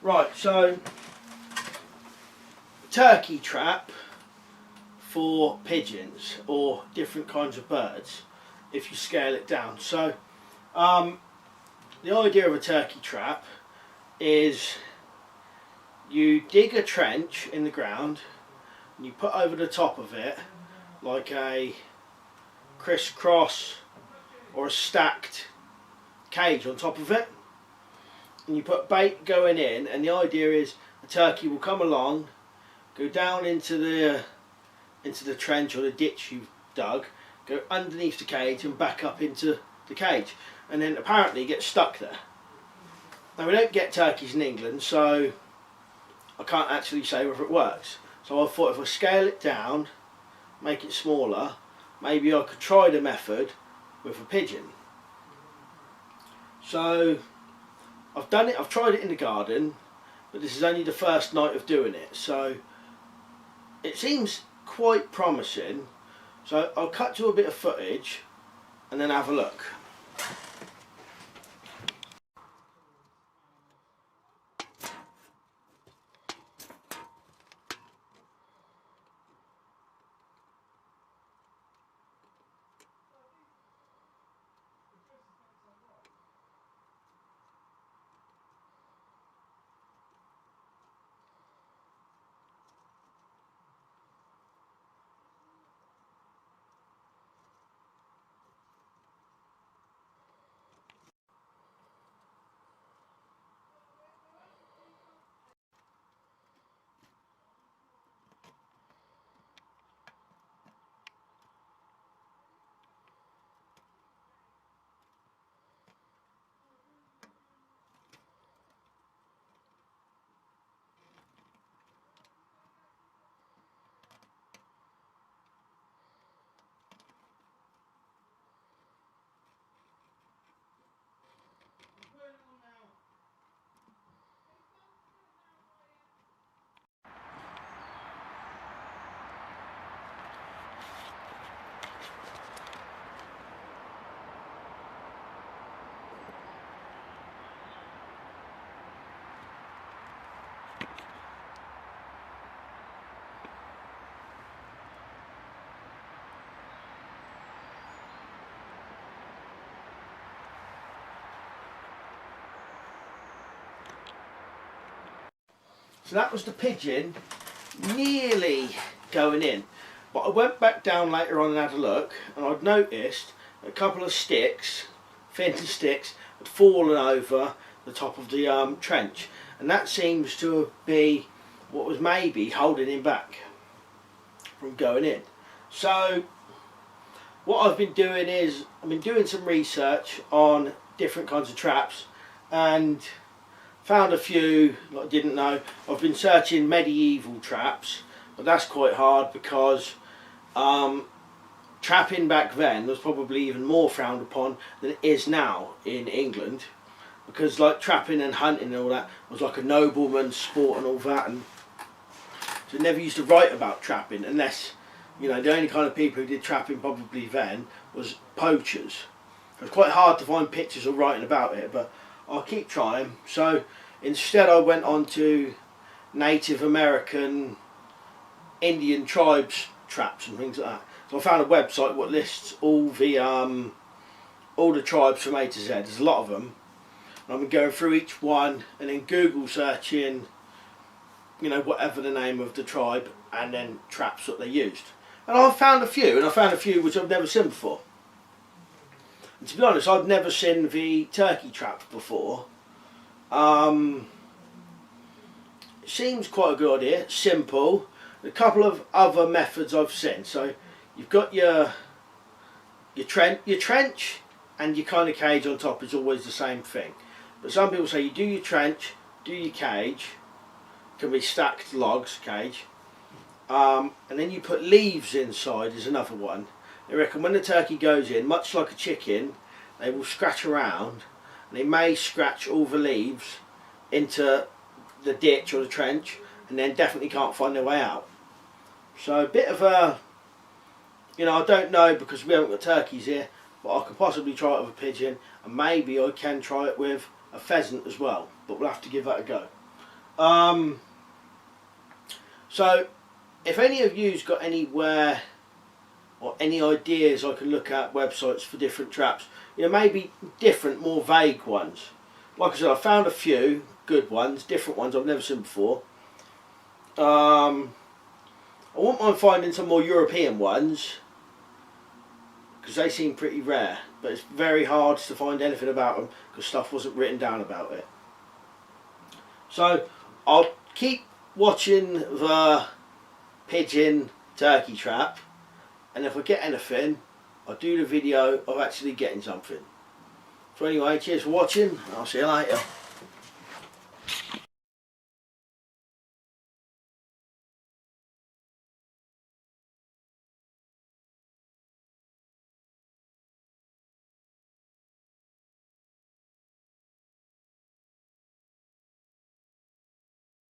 Right, so turkey trap for pigeons or different kinds of birds if you scale it down. So the idea of a turkey trap is you dig a trench in the ground and you put over the top of it like a crisscross or a stacked cage on top of it, and you put bait going in, and the idea is a turkey will come along, go down into the trench or the ditch you've dug, go underneath the cage and back up into the cage, and then apparently get stuck there. Now we don't get turkeys in England, so I can't actually say whether it works. So I thought if I scale it down, make it smaller, maybe I could try the method with a pigeon. So I've done it, I've tried it in the garden, but this is only the first night of doing it, so it seems quite promising. So I'll cut to a bit of footage and then have a look. So that was the pigeon nearly going in, but I went back down later on and had a look, and I'd noticed a couple of sticks, fencing sticks, had fallen over the top of the trench, and that seems to be what was maybe holding him back from going in. So what I've been doing is I've been doing some research on different kinds of traps and found a few that I didn't know. I've been searching medieval traps, but that's quite hard because trapping back then was probably even more frowned upon than it is now in England, because like trapping and hunting and all that was like a nobleman's sport and all that, and so they never used to write about trapping unless, you know, the only kind of people who did trapping probably then was poachers. It was quite hard to find pictures or writing about it, but I'll keep trying. So instead I went on to Native American Indian tribes traps and things like that. So I found a website what lists all the tribes from A to Z. There's a lot of them. And I've been going through each one and then Google searching, you know, whatever the name of the tribe, and then traps that they used. And I found a few, and I found a few which I've never seen before. And to be honest, I've never seen the turkey trap before. It seems quite a good idea, simple. A couple of other methods I've seen. So you've got your trench and your kind of cage on top is always the same thing. But some people say you do your trench, do your cage, can be stacked logs cage, and then you put leaves inside is another one. They reckon when the turkey goes in, much like a chicken, they will scratch around, and they may scratch all the leaves into the ditch or the trench, and then definitely can't find their way out. So a bit of a, you know, I don't know because we haven't got turkeys here, but I could possibly try it with a pigeon, and maybe I can try it with a pheasant as well, but we'll have to give that a go. So if any of you's got anywhere or any ideas I can look at websites for different traps, you know, maybe different, more vague ones. Like I said, I found a few good ones, different ones I've never seen before. I wouldn't mind finding some more European ones, because they seem pretty rare, but it's very hard to find anything about them because stuff wasn't written down about it. So I'll keep watching the pigeon turkey trap, and if I get anything, I'll do the video of actually getting something. So anyway, cheers for watching, and I'll see you later.